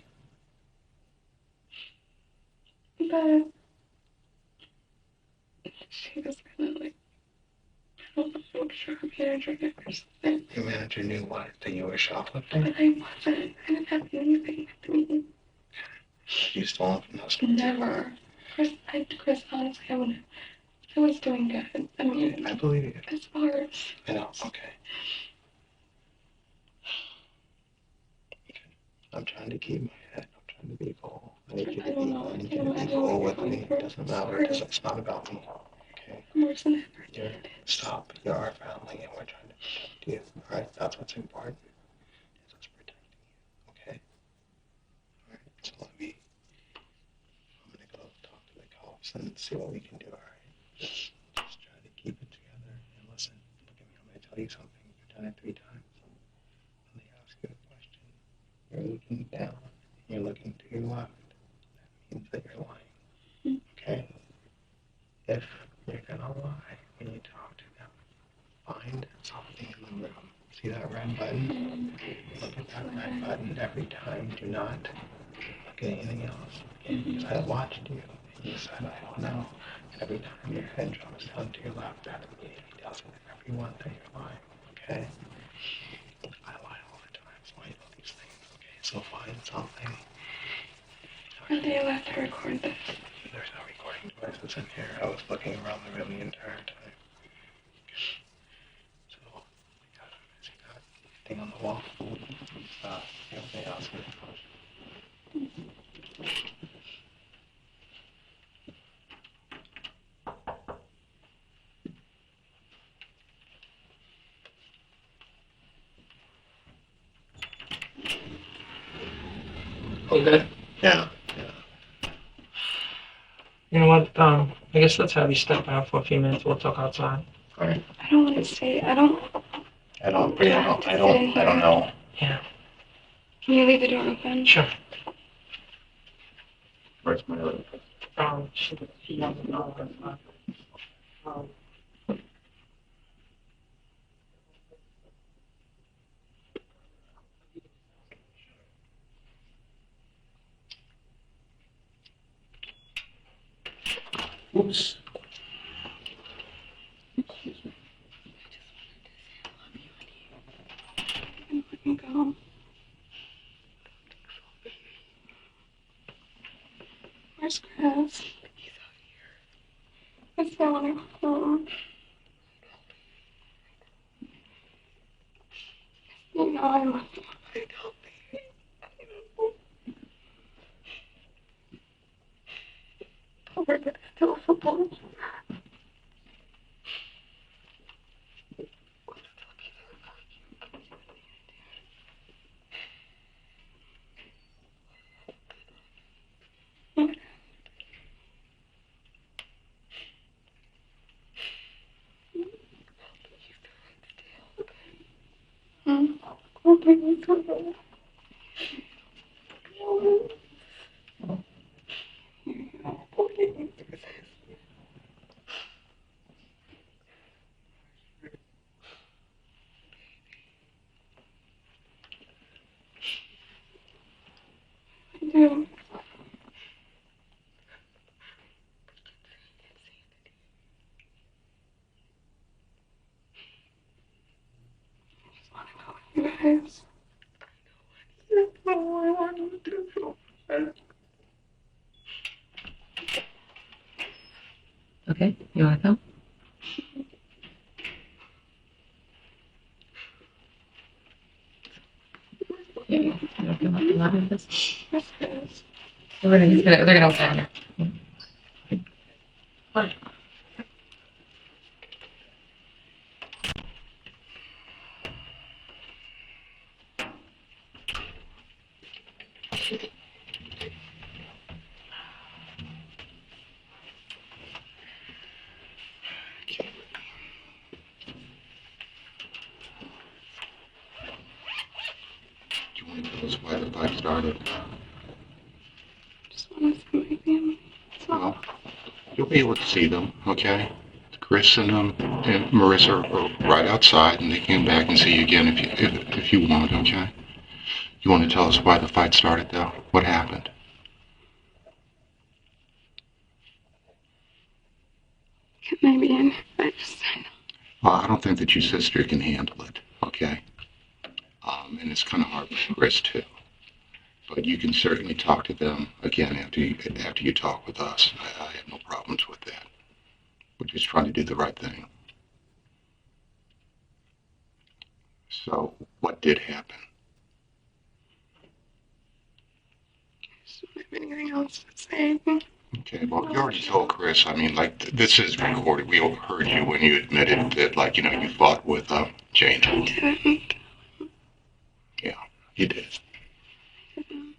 But she was kind of like, I don't know, I'm sure her manager knew or something. Your manager knew what? That you were shoplifting? But I wasn't. I didn't have anything with me. You stolen from those stores? Never. Chris, honestly, I was doing good. I mean, okay, I believe you. as far as. I know, okay. I'm trying to keep my head. I'm trying to be cool. I need you to be cool with me. It doesn't matter. It's not about me. Okay? I'm worse than ever. Stop. You're our family and we're trying to protect you. Alright? That's what's important. Is us protecting you. Okay? Alright, so I'm gonna go talk to the cops and see what we can do, alright? Just try to keep it together and listen. Look at me, I'm gonna tell you something. You've done it 3 times. When they ask you a question, you're looking down, you're looking to your left. That means that you're lying. Okay? If you're gonna lie when you talk to them, find something in the room. See that red button? Look at that red button every time. Do not look at anything else. Okay? Because I watched you and you said, I don't know. And every time your head drops down to your left, that immediately tells everyone that you're lying. Okay? I lie all the time, so I know these things. Okay? So find something. When they left to record this. There's no recording devices in here. I was looking around the room the entire time. So, see that thing on the wall? You may ask me a question. You good? Yeah. You know what? I guess let's have you step out for a few minutes. We'll talk outside. All right. I don't want to stay. I don't know. Yeah. Can you leave the door open? Sure. Where's my other? She doesn't know. That's fine. Oops. And let me go. Where's Chris? I still want to go home. You know I love you. I don't think. do. You guys. Okay, you want to come? Yeah, you want to come up and lobby with us? Yes, yes. They're gonna open here. Do you want to tell us why the fight started? Just want to see my family. That's all. Well, you'll be able to see them, okay? Chris and Marissa are right outside, and they came back and see you again if you want, okay? You want to tell us why the fight started, though? What happened? Can I be in? I just. Well, I don't think that your sister can handle it, okay? And it's kind of hard for Chris, too. But you can certainly talk to them again after you talk with us. I have no problems with that. We're just trying to do the right thing. So, what did happen? Just don't have anything else to say. Okay, well, you already told Chris. I mean, like, this is recorded. We all heard you when you admitted that, like, you fought with Jane. I didn't. Yeah, you did.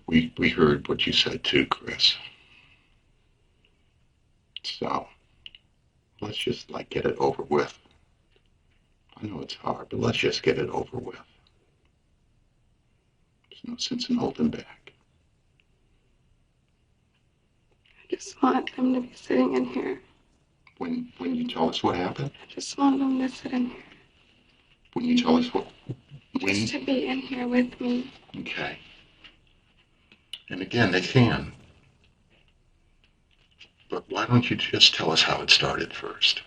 We heard what you said too, Chris. So, let's just, like, get it over with. I know it's hard, but let's just get it over with. There's no sense in holding back. I just want them to be sitting in here. When you tell us what happened, I just want them to sit in here. when you tell us what, when, Just to be in here with me. okay. And again, they can. But why don't you just tell us how it started first?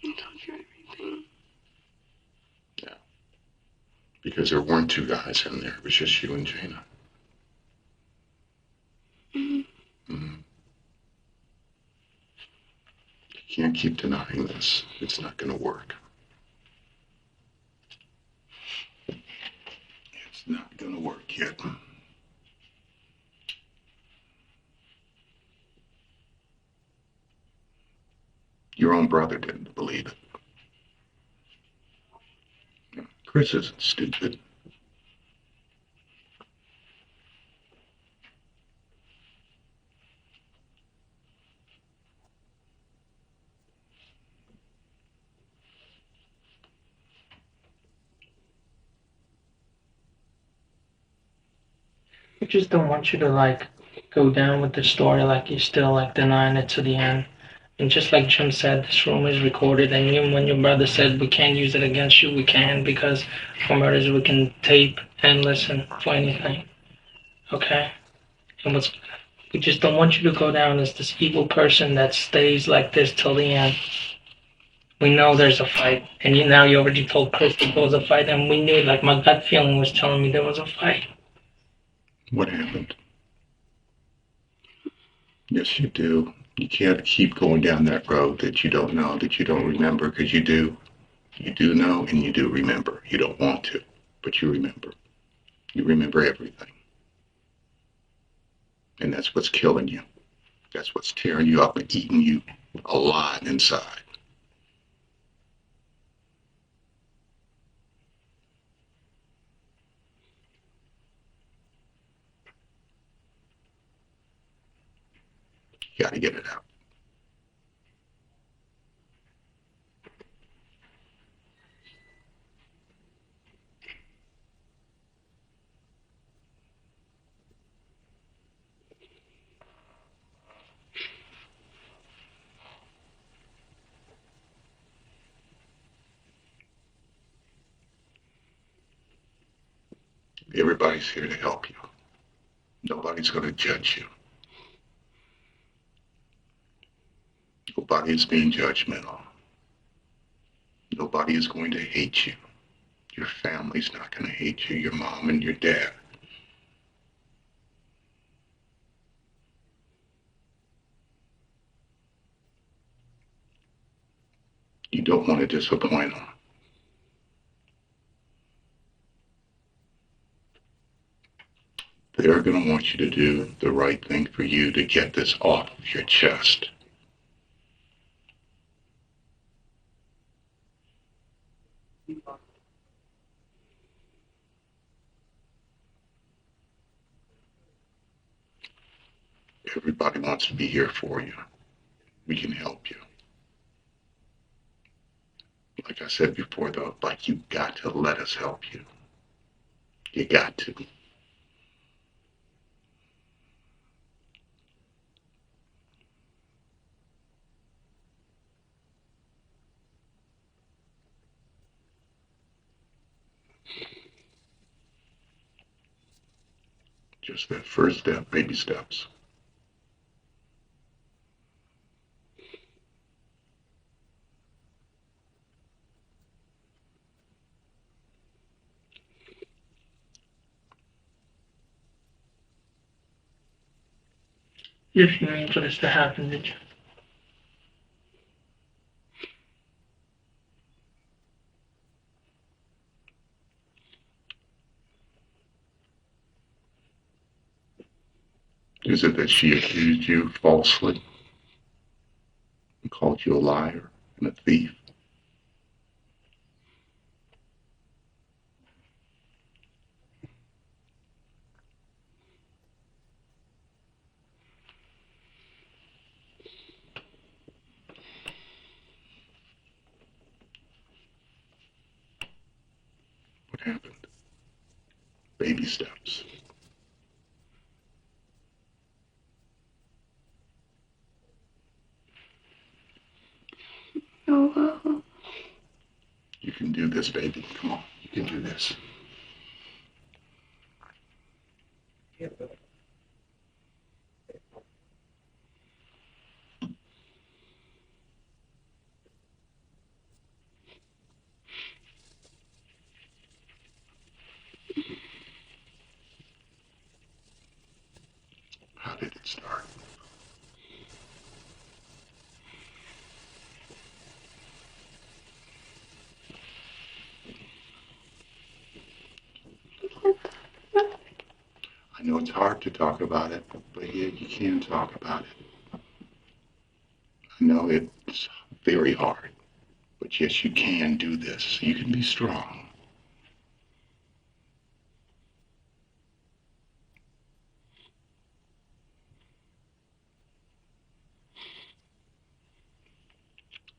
I told you everything. Because there weren't two guys in there. It was just you and Jana. Mm-hmm. You can't keep denying this. It's not going to work. It's not going to work yet. Your own brother didn't believe it. Chris isn't stupid. I just don't want you to like go down with the story like you're still like denying it to the end. And just like Jim said, this room is recorded, and even when your brother said we can't use it against you, we can because for murders we can tape and listen for anything. Okay? And we just don't want you to go down as this evil person that stays like this till the end. We know there's a fight, and now you already told Chris that there was a fight, and we knew, like my gut feeling was telling me there was a fight. What happened? Yes, you do. You can't keep going down that road that you don't know, that you don't remember, because you do. You do know and you do remember. You don't want to, but you remember. You remember everything. And that's what's killing you. That's what's tearing you up and eating you alive inside. You got to get it out. Everybody's here to help you. Nobody's going to judge you. Nobody is being judgmental. Nobody is going to hate you. Your family's not going to hate you, your mom and your dad. You don't want to disappoint them. They're going to want you to do the right thing for you to get this off of your chest. Everybody wants to be here for you. We can help you. Like I said before, though, like you got to let us help you. You got to. Just that first step, baby steps. If you mean for this to happen, did you? Is it that she accused you falsely and called you a liar and a thief? What happened? Baby steps. Oh, well. You can do this, baby. Come on. You can do this. How did it start? I know it's hard to talk about it, but yeah, you can talk about it. I know it's very hard, but yes, you can do this. You can be strong.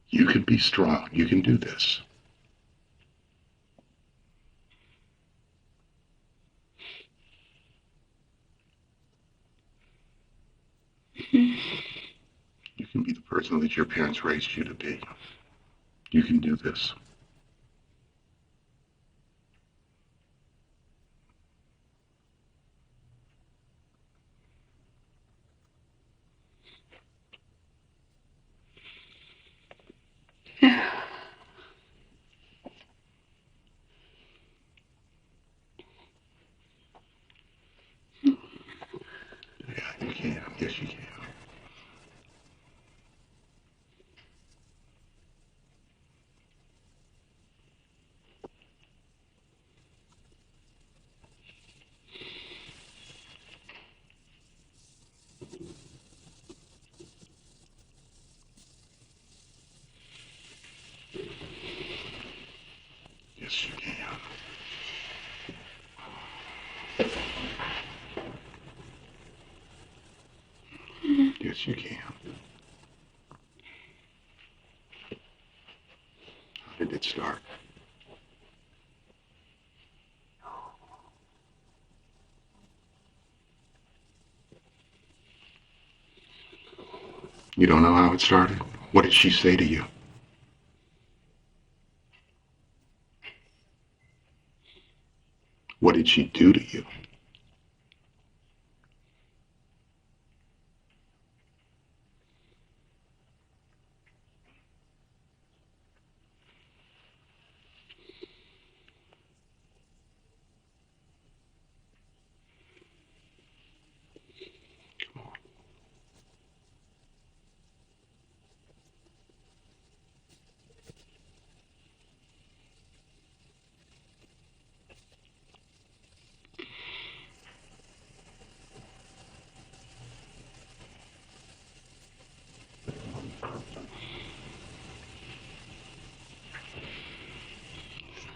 You can be strong. You can do this. You can be the person that your parents raised you to be. You can do this. Yeah, you can. Yes, you can. Yes, you can. Yes, you can. How did it start? You don't know how it started? What did she say to you? What did she do to you?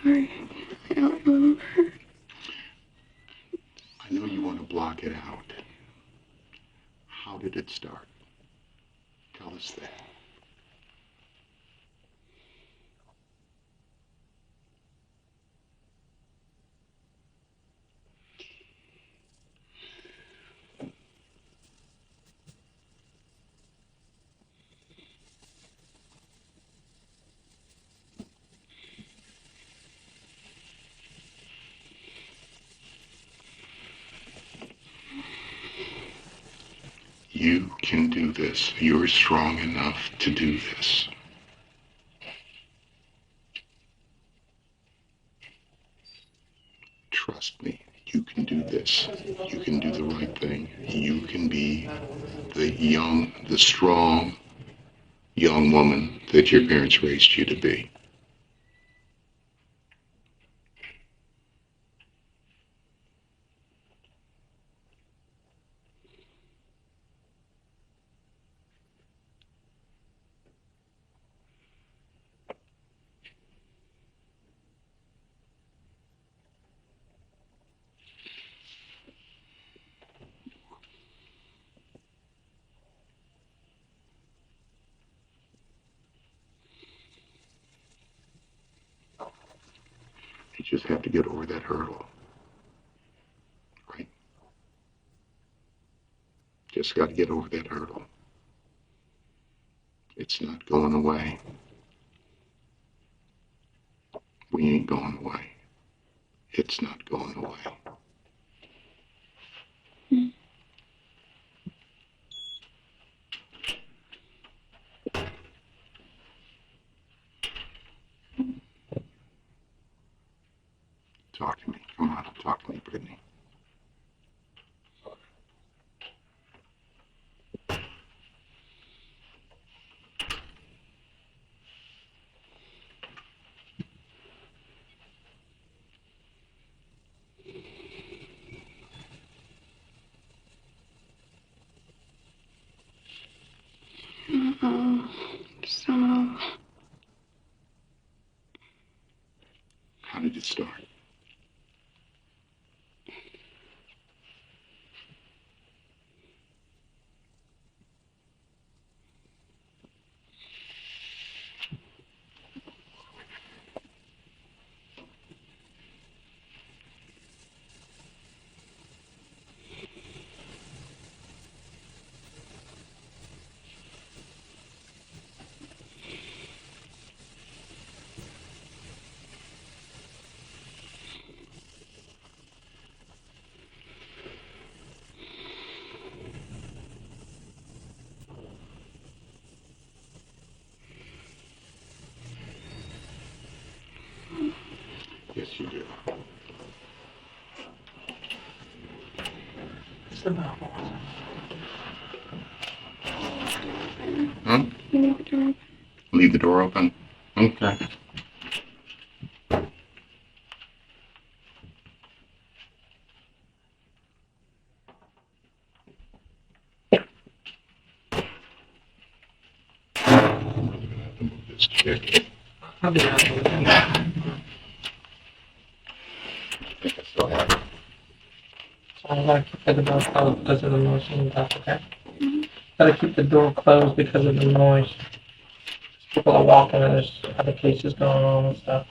Sorry, I don't remember. I know you want to block it out. How did it start? Tell us that. You can do this. You're strong enough to do this. Trust me. You can do this. You can do the right thing. You can be the strong young woman that your parents raised you to be. You just have to get over that hurdle. Right? Just got to get over that hurdle. It's not going away. We ain't going away. It's not going away. Talk to me. Come on, talk to me, Brittany. Just don't know. How did it start? Yes, you do. It's about Huh? You know, Jordan. Leave the door open? Okay. This chick. I'll be honest with you. Go ahead. So I'm gonna keep the door closed because of the noise in the back, okay? Gotta keep the door closed because of the noise. People are walking and there's other cases going on and stuff.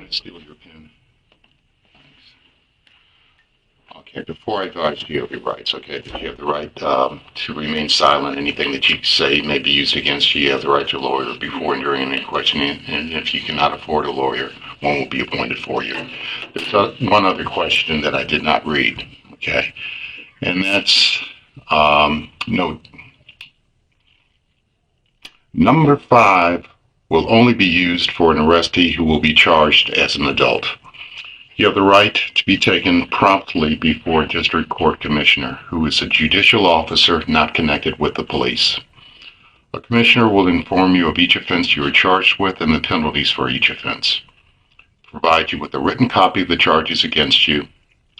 Steal your pen. Okay, before I advise you of your rights, okay, that you have the right to remain silent. Anything that you say may be used against you. You have the right to a lawyer before and during any questioning. And if you cannot afford a lawyer, one will be appointed for you. There's one other question that I did not read, okay, and that's note number 5 will only be used for an arrestee who will be charged as an adult. You have the right to be taken promptly before a district court commissioner who is a judicial officer not connected with the police. A commissioner will inform you of each offense you are charged with and the penalties for each offense, provide you with a written copy of the charges against you,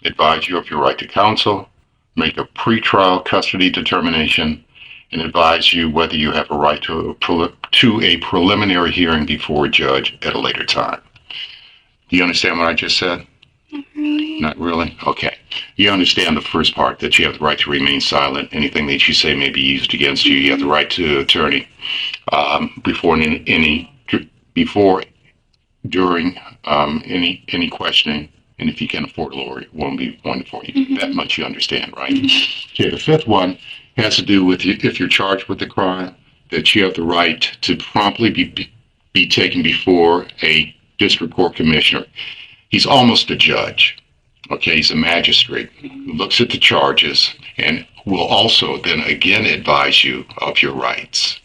advise you of your right to counsel, make a pretrial custody determination, and advise you whether you have a right to a preliminary hearing before a judge at a later time. Do you understand what I just said? Not really. Not really? Okay. You understand the first part, that you have the right to remain silent. Anything that you say may be used against you. You have the right to attorney before, during any questioning. And if you can afford a lawyer, it won't be one for you. That much you understand, right? Okay, the 5th one has to do with if you're charged with a crime, that you have the right to promptly be taken before a district court commissioner. He's almost a judge. Okay, he's a magistrate who looks at the charges and will also then again advise you of your rights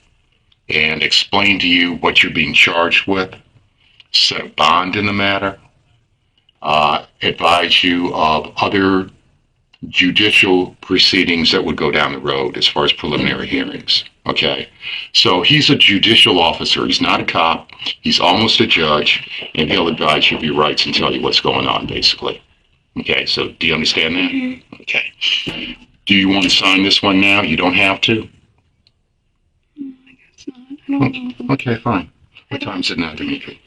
and explain to you what you're being charged with, set a bond in the matter, advise you of other judicial proceedings that would go down the road as far as preliminary hearings. Okay, so he's a judicial officer. He's not a cop. He's almost a judge, and he'll advise you of your rights and tell you what's going on, basically. Okay, so do you understand that? Okay. Do you want to sign this one now? You don't have to. I guess not. I don't know. Okay, fine. What time is it now, Dimitri?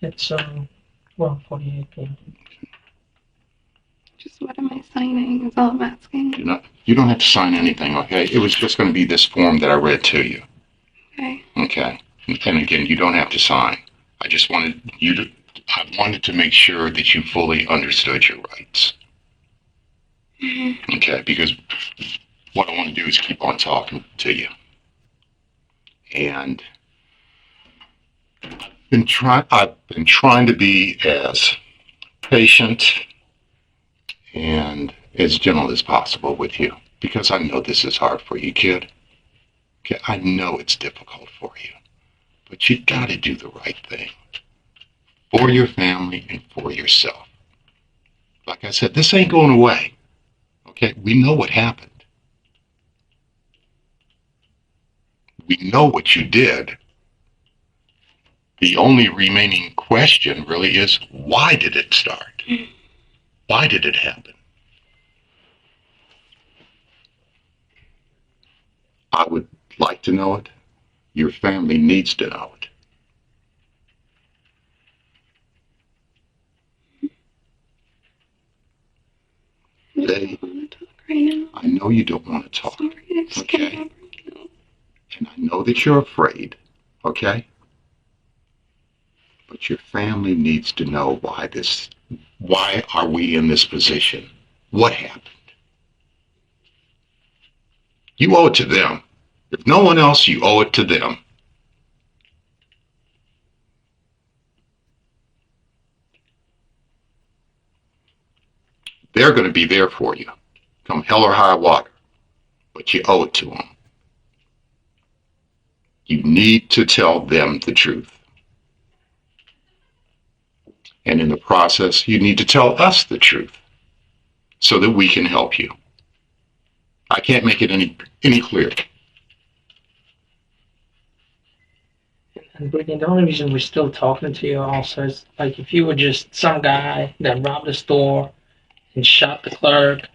It's 12:48 p.m. Just what am I signing? Is all I'm asking. You don't have to sign anything, okay? It was just going to be this form that I read to you. Okay. Okay. And again, you don't have to sign. I wanted to make sure that you fully understood your rights. Okay, because what I want to do is keep on talking to you. And I've been trying to be as patient and as gentle as possible with you, because I know this is hard for you, kid. Okay, I know it's difficult for you, but you got to do the right thing for your family and for yourself. Like I said, this ain't going away. Okay, we know what happened. We know what you did. The only remaining question really is, why did it start? Why did it happen? I would like to know it. Your family needs to know it. I don't want to talk right now. I know you don't want to talk. Sorry, I just Okay. can't remember. No. And I know that you're afraid, okay? But your family needs to know why are we in this position? What happened? You owe it to them. If no one else, you owe it to them. They're going to be there for you, come hell or high water, but you owe it to them. You need to tell them the truth. And in the process, you need to tell us the truth so that we can help you. I can't make it any clearer. And Brittany, the only reason we're still talking to you also is like if you were just some guy that robbed a store and shot the clerk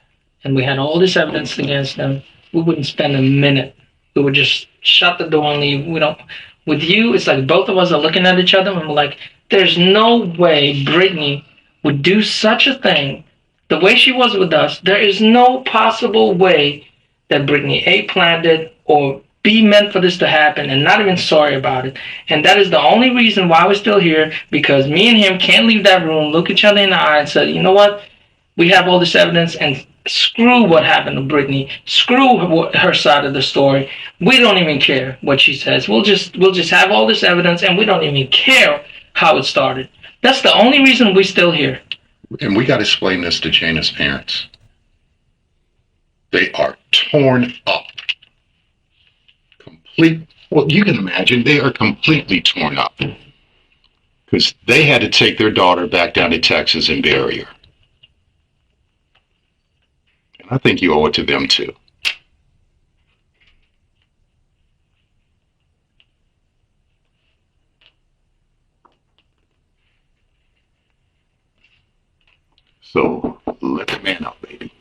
and we had all this evidence against him, we wouldn't spend a minute. We would just shut the door and leave. With you, it's like both of us are looking at each other and we're like, there's no way Brittany would do such a thing. The way she was with us, there is no possible way that Brittany A planned it or B meant for this to happen and not even sorry about it. And that is the only reason why we're still here, because me and him can't leave that room, look each other in the eye and say, you know what? We have all this evidence and screw what happened to Brittany. Screw her side of the story. We don't even care what she says. We'll just have all this evidence and we don't even care how it started. That's the only reason we're still here. And we got to explain this to Jana's parents. They are torn up. Well, you can imagine they are completely torn up. Because they had to take their daughter back down to Texas and bury her. And I think you owe it to them too. So let the man out, baby.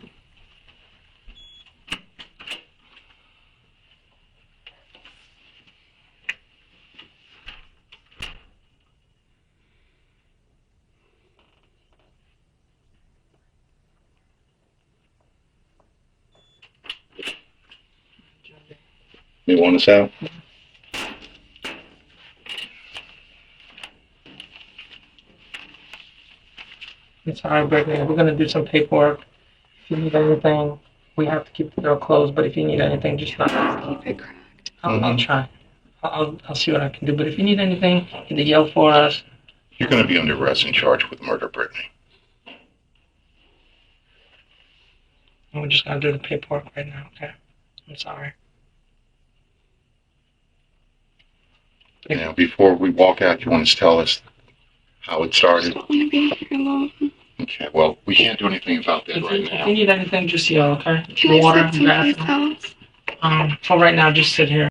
You want us out? It's all right, Brittany. We're gonna do some paperwork. If you need anything, we have to keep the door closed. But if you need anything, just let us know. Keep it cracked. I'll try. I'll see what I can do. But if you need anything, either yell for us. You're going to be under arrest and charged with murder, Brittany. And we're just gonna do the paperwork right now. Okay? I'm sorry. Now, before we walk out, you want to tell us how it I started? don't want to be here alone. Okay, well, we can't do anything about that right If now. you need anything, just yell. Okay? Can I Water, sit someplace bathroom. else? For right now, just sit here.